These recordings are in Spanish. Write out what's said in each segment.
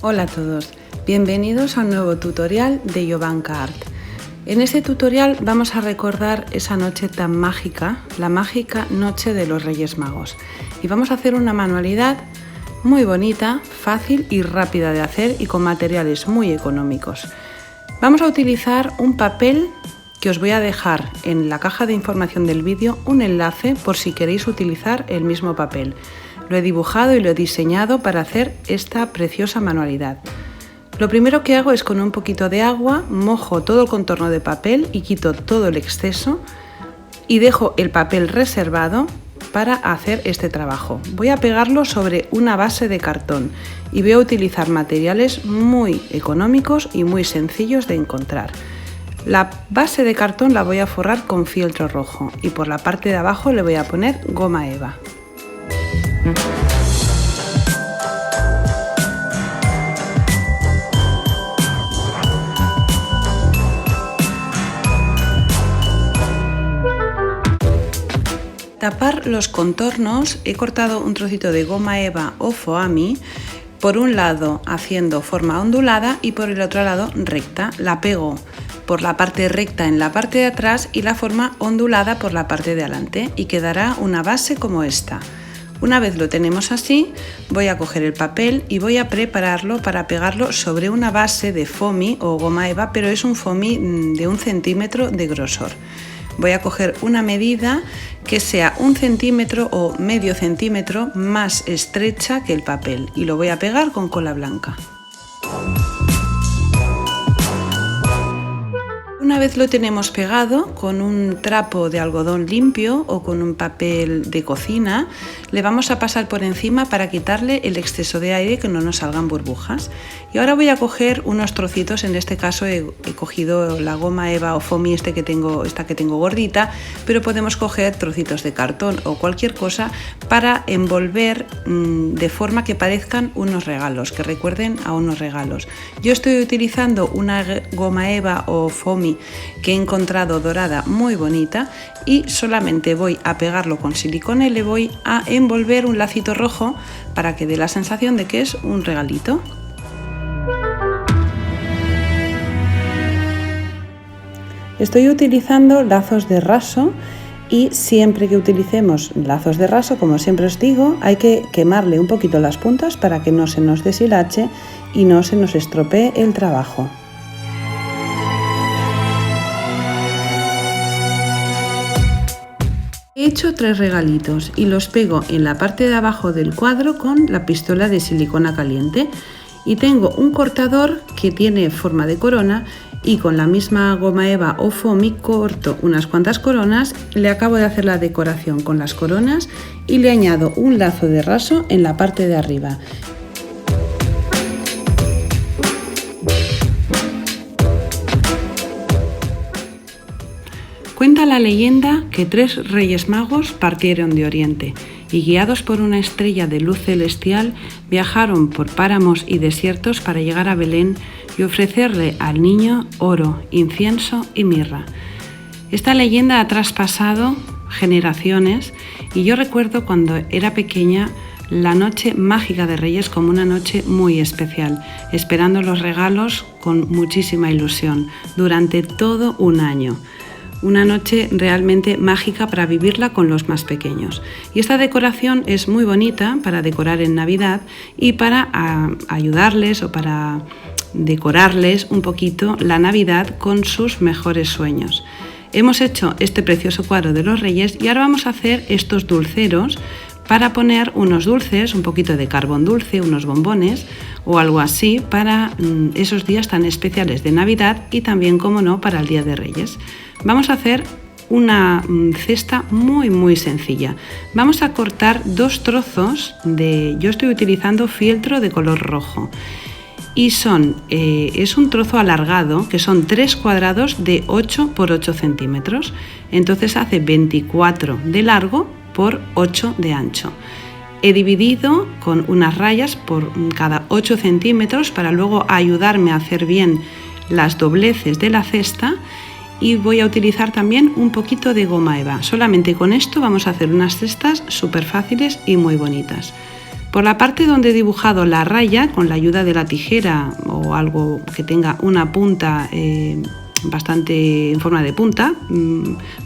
Hola a todos, bienvenidos a un nuevo tutorial de Jovanka Art. En este tutorial vamos a recordar esa noche tan mágica, la mágica noche de los Reyes Magos. Y vamos a hacer una manualidad muy bonita, fácil y rápida de hacer y con materiales muy económicos. Vamos a utilizar un papel que os voy a dejar en la caja de información del vídeo un enlace por si queréis utilizar el mismo papel. Lo he dibujado y lo he diseñado para hacer esta preciosa manualidad. Lo primero que hago es con un poquito de agua, mojo todo el contorno de papel y quito todo el exceso y dejo el papel reservado para hacer este trabajo. Voy a pegarlo sobre una base de cartón y voy a utilizar materiales muy económicos y muy sencillos de encontrar. La base de cartón la voy a forrar con fieltro rojo y por la parte de abajo le voy a poner goma eva. Tapar los contornos he cortado un trocito de goma eva o foamy, por un lado haciendo forma ondulada y por el otro lado recta. La pego por la parte recta en la parte de atrás y la forma ondulada por la parte de adelante y quedará una base como esta. Una vez lo tenemos así, voy a coger el papel y voy a prepararlo para pegarlo sobre una base de foamy o goma eva, pero es un foamy de 1 centímetro de grosor. Voy a coger una medida que sea 1 centímetro o medio centímetro más estrecha que el papel y lo voy a pegar con cola blanca. Una vez lo tenemos pegado, con un trapo de algodón limpio o con un papel de cocina, le vamos a pasar por encima para quitarle el exceso de aire, que no nos salgan burbujas. Y ahora voy a coger unos trocitos, en este caso he cogido la goma eva o foamy esta que tengo gordita, pero podemos coger trocitos de cartón o cualquier cosa para envolver de forma que parezcan unos regalos, que recuerden a unos regalos. Yo estoy utilizando una goma eva o foamy que he encontrado dorada muy bonita y solamente voy a pegarlo con silicona y le voy a envolver un lacito rojo para que dé la sensación de que es un regalito. Estoy utilizando lazos de raso y siempre que utilicemos lazos de raso, como siempre os digo, hay que quemarle un poquito las puntas para que no se nos deshilache y no se nos estropee el trabajo. He hecho 3 regalitos y los pego en la parte de abajo del cuadro con la pistola de silicona caliente y tengo un cortador que tiene forma de corona y con la misma goma eva o foamy corto unas cuantas coronas, le acabo de hacer la decoración con las coronas y le añado un lazo de raso en la parte de arriba. Cuenta la leyenda que 3 Reyes Magos partieron de Oriente y guiados por una estrella de luz celestial viajaron por páramos y desiertos para llegar a Belén y ofrecerle al niño oro, incienso y mirra. Esta leyenda ha traspasado generaciones y yo recuerdo cuando era pequeña la noche mágica de Reyes como una noche muy especial, esperando los regalos con muchísima ilusión durante todo un año. Una noche realmente mágica para vivirla con los más pequeños. Y esta decoración es muy bonita para decorar en Navidad y para ayudarles o para decorarles un poquito la Navidad con sus mejores sueños. Hemos hecho este precioso cuadro de los Reyes y ahora vamos a hacer estos dulceros para poner unos dulces, un poquito de carbón dulce, unos bombones o algo así para esos días tan especiales de Navidad y también, como no, para el Día de Reyes. Vamos a hacer una cesta muy sencilla. Vamos a cortar 2 trozos yo estoy utilizando fieltro de color rojo y es un trozo alargado que son 3 cuadrados de 8 por 8 centímetros, entonces hace 24 de largo por 8 de ancho. He dividido con unas rayas por cada 8 centímetros para luego ayudarme a hacer bien las dobleces de la cesta y voy a utilizar también un poquito de goma eva. Solamente con esto vamos a hacer unas cestas súper fáciles y muy bonitas. Por la parte donde he dibujado la raya, con la ayuda de la tijera o algo que tenga una punta bastante en forma de punta,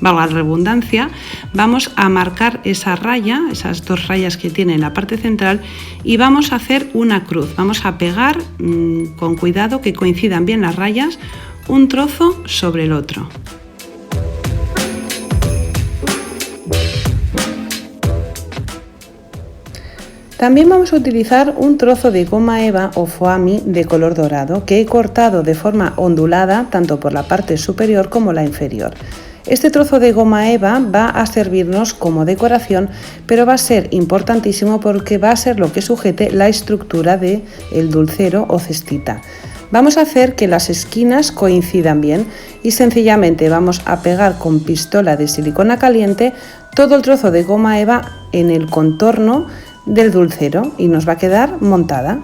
valga la redundancia, vamos a marcar esa raya, esas dos rayas que tiene en la parte central, y vamos a hacer una cruz. Vamos a pegar con cuidado que coincidan bien las rayas, un trozo sobre el otro. También vamos a utilizar un trozo de goma eva o foamy de color dorado que he cortado de forma ondulada tanto por la parte superior como la inferior. Este trozo de goma eva va a servirnos como decoración, pero va a ser importantísimo porque va a ser lo que sujete la estructura del dulcero o cestita. Vamos a hacer que las esquinas coincidan bien y sencillamente vamos a pegar con pistola de silicona caliente todo el trozo de goma eva en el contorno del dulcero y nos va a quedar montada.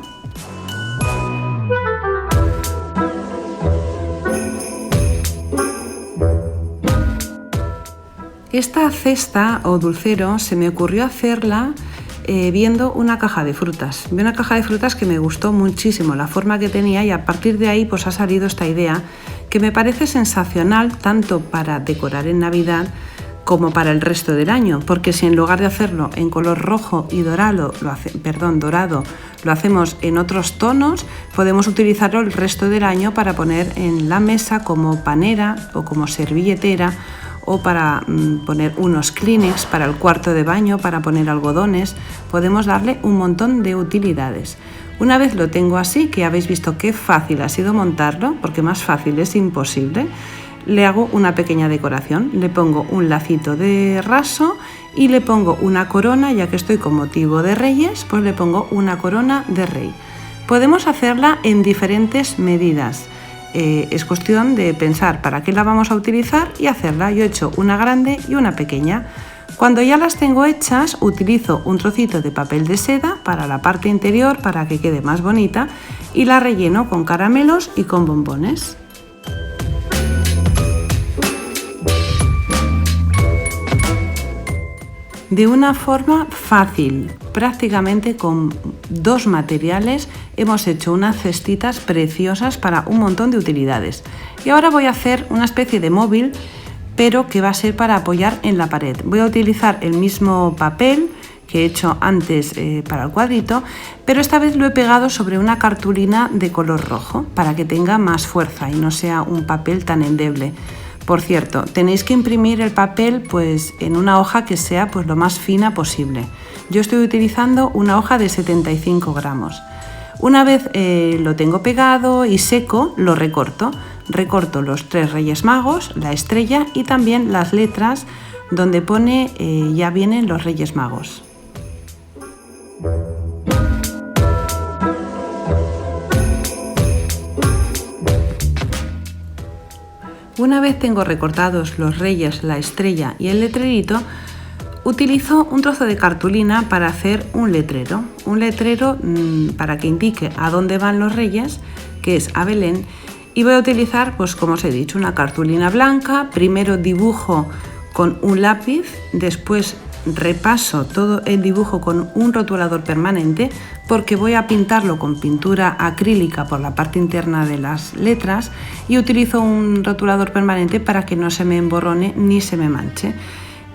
Esta cesta o dulcero se me ocurrió hacerla viendo una caja de frutas. Vi una caja de frutas que me gustó muchísimo la forma que tenía y a partir de ahí pues ha salido esta idea que me parece sensacional tanto para decorar en Navidad como para el resto del año, porque si en lugar de hacerlo en color rojo y dorado lo hacemos en otros tonos, podemos utilizarlo el resto del año para poner en la mesa como panera o como servilletera o para poner unos Kleenex para el cuarto de baño, para poner algodones. Podemos darle un montón de utilidades. Una vez lo tengo así, que habéis visto qué fácil ha sido montarlo, porque más fácil es imposible, le hago una pequeña decoración, le pongo un lacito de raso y le pongo una corona, ya que estoy con motivo de Reyes, pues le pongo una corona de rey. Podemos hacerla en diferentes medidas, es cuestión de pensar para qué la vamos a utilizar y hacerla. Yo he hecho una grande y una pequeña. Cuando ya las tengo hechas, utilizo un trocito de papel de seda para la parte interior para que quede más bonita y la relleno con caramelos y con bombones. De una forma fácil, prácticamente con dos materiales, hemos hecho unas cestitas preciosas para un montón de utilidades. Y ahora voy a hacer una especie de móvil, pero que va a ser para apoyar en la pared. Voy a utilizar el mismo papel que he hecho antes para el cuadrito, pero esta vez lo he pegado sobre una cartulina de color rojo para que tenga más fuerza y no sea un papel tan endeble. Por cierto, tenéis que imprimir el papel pues en una hoja que sea pues lo más fina posible. Yo estoy utilizando una hoja de 75 gramos. Una vez lo tengo pegado y seco, lo recorto. Recorto los 3 Reyes Magos, la estrella y también las letras donde pone ya vienen los Reyes Magos. Una vez tengo recortados los reyes, la estrella y el letrerito, utilizo un trozo de cartulina para hacer un letrero. Un letrero para que indique a dónde van los reyes, que es a Belén. Y voy a utilizar, pues como os he dicho, una cartulina blanca. Primero dibujo con un lápiz, después repaso todo el dibujo con un rotulador permanente porque voy a pintarlo con pintura acrílica por la parte interna de las letras y utilizo un rotulador permanente para que no se me emborrone ni se me manche.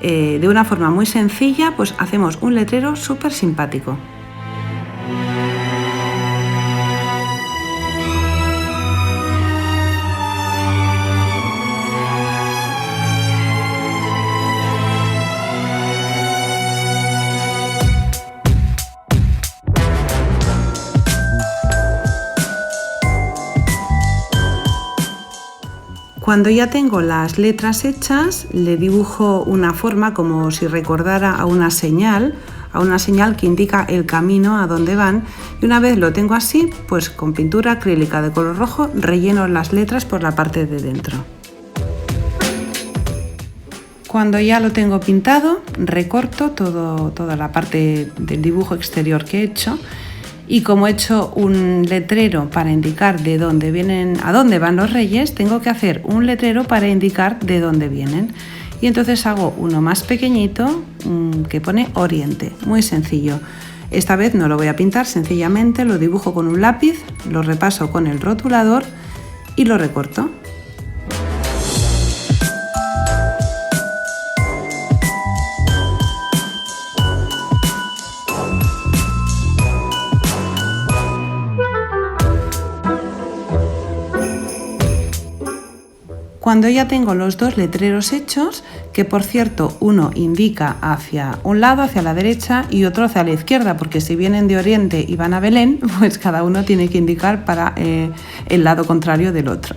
De una forma muy sencilla, pues hacemos un letrero súper simpático. Cuando ya tengo las letras hechas, le dibujo una forma como si recordara a una señal que indica el camino a donde van, y una vez lo tengo así, pues con pintura acrílica de color rojo relleno las letras por la parte de dentro. Cuando ya lo tengo pintado, recorto toda la parte del dibujo exterior que he hecho. Y como he hecho un letrero para indicar a dónde van los reyes, tengo que hacer un letrero para indicar de dónde vienen. Y entonces hago uno más pequeñito que pone Oriente, muy sencillo. Esta vez no lo voy a pintar, sencillamente lo dibujo con un lápiz, lo repaso con el rotulador y lo recorto. Cuando ya tengo los dos letreros hechos, que por cierto uno indica hacia un lado, hacia la derecha, y otro hacia la izquierda, porque si vienen de Oriente y van a Belén, pues cada uno tiene que indicar para el lado contrario del otro.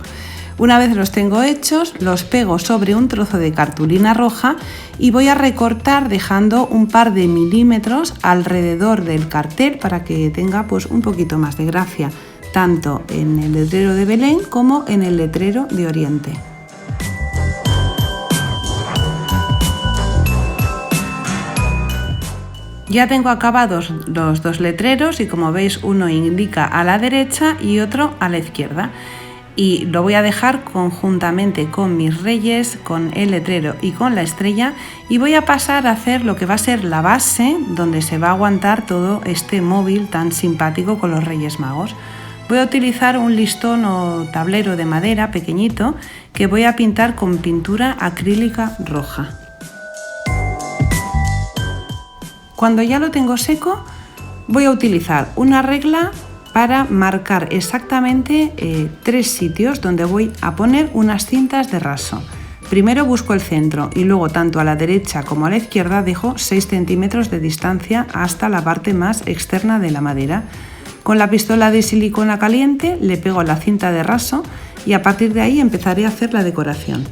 Una vez los tengo hechos, los pego sobre un trozo de cartulina roja y voy a recortar dejando un par de milímetros alrededor del cartel para que tenga pues un poquito más de gracia, tanto en el letrero de Belén como en el letrero de Oriente. Ya tengo acabados los dos letreros y como veis uno indica a la derecha y otro a la izquierda. Y lo voy a dejar conjuntamente con mis reyes, con el letrero y con la estrella, y voy a pasar a hacer lo que va a ser la base donde se va a aguantar todo este móvil tan simpático con los Reyes Magos. Voy a utilizar un listón o tablero de madera pequeñito que voy a pintar con pintura acrílica roja. Cuando ya lo tengo seco, voy a utilizar una regla para marcar exactamente 3 sitios donde voy a poner unas cintas de raso. Primero busco el centro y luego tanto a la derecha como a la izquierda dejo 6 centímetros de distancia hasta la parte más externa de la madera. Con la pistola de silicona caliente le pego la cinta de raso y a partir de ahí empezaré a hacer la decoración.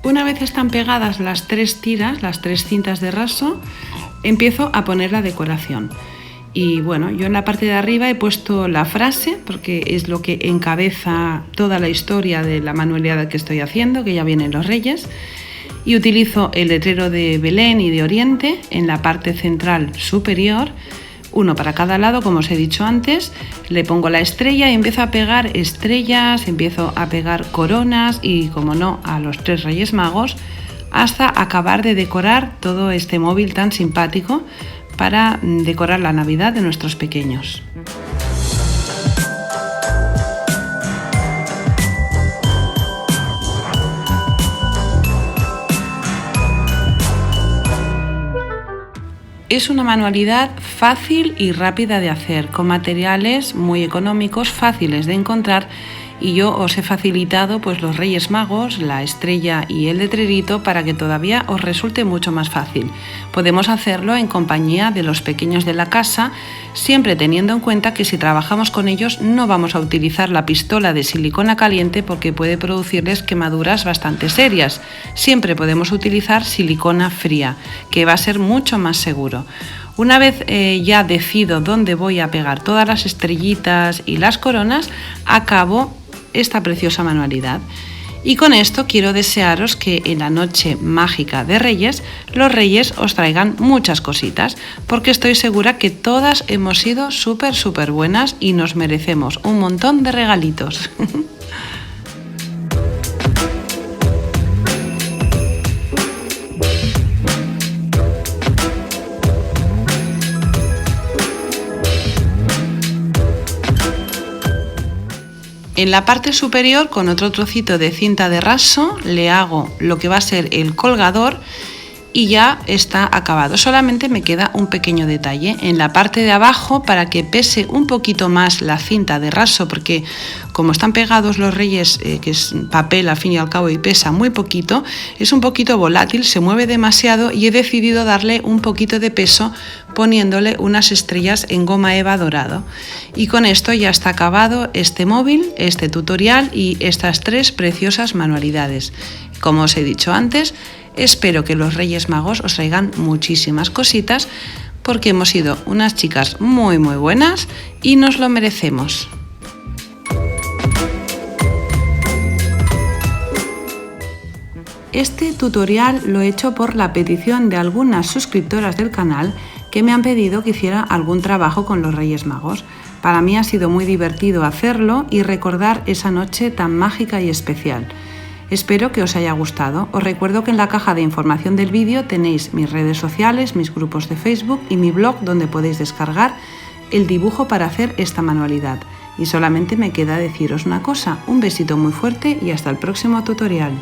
Una vez están pegadas las 3 tiras, las 3 cintas de raso, empiezo a poner la decoración. Y bueno, yo en la parte de arriba he puesto la frase porque es lo que encabeza toda la historia de la manualidad que estoy haciendo, que ya vienen los Reyes. Y utilizo el letrero de Belén y de Oriente en la parte central superior, uno para cada lado, como os he dicho antes. Le pongo la estrella y empiezo a pegar estrellas, empiezo a pegar coronas y, como no, a los 3 Reyes Magos, hasta acabar de decorar todo este móvil tan simpático para decorar la Navidad de nuestros pequeños. Es una manualidad fácil y rápida de hacer, con materiales muy económicos, fáciles de encontrar, y yo os he facilitado pues los Reyes Magos, la estrella y el letrerito para que todavía os resulte mucho más fácil. Podemos hacerlo en compañía de los pequeños de la casa, siempre teniendo en cuenta que si trabajamos con ellos no vamos a utilizar la pistola de silicona caliente porque puede producirles quemaduras bastante serias. Siempre podemos utilizar silicona fría, que va a ser mucho más seguro. Una vez ya decido dónde voy a pegar todas las estrellitas y las coronas, acabo esta preciosa manualidad. Y con esto quiero desearos que en la noche mágica de Reyes, los Reyes os traigan muchas cositas, porque estoy segura que todas hemos sido súper buenas y nos merecemos un montón de regalitos. En la parte superior, con otro trocito de cinta de raso, le hago lo que va a ser el colgador y ya está acabado. Solamente me queda un pequeño detalle en la parte de abajo para que pese un poquito más la cinta de raso, porque como están pegados los Reyes, que es papel al fin y al cabo y pesa muy poquito, es un poquito volátil, se mueve demasiado y he decidido darle un poquito de peso poniéndole unas estrellas en goma eva dorado. Y con esto ya está acabado este móvil, este tutorial y estas 3 preciosas manualidades. Como os he dicho antes, espero que los Reyes Magos os traigan muchísimas cositas porque hemos sido unas chicas muy buenas y nos lo merecemos. Este tutorial lo he hecho por la petición de algunas suscriptoras del canal que me han pedido que hiciera algún trabajo con los Reyes Magos. Para mí ha sido muy divertido hacerlo y recordar esa noche tan mágica y especial. Espero que os haya gustado. Os recuerdo que en la caja de información del vídeo tenéis mis redes sociales, mis grupos de Facebook y mi blog donde podéis descargar el dibujo para hacer esta manualidad. Y solamente me queda deciros una cosa, un besito muy fuerte y hasta el próximo tutorial.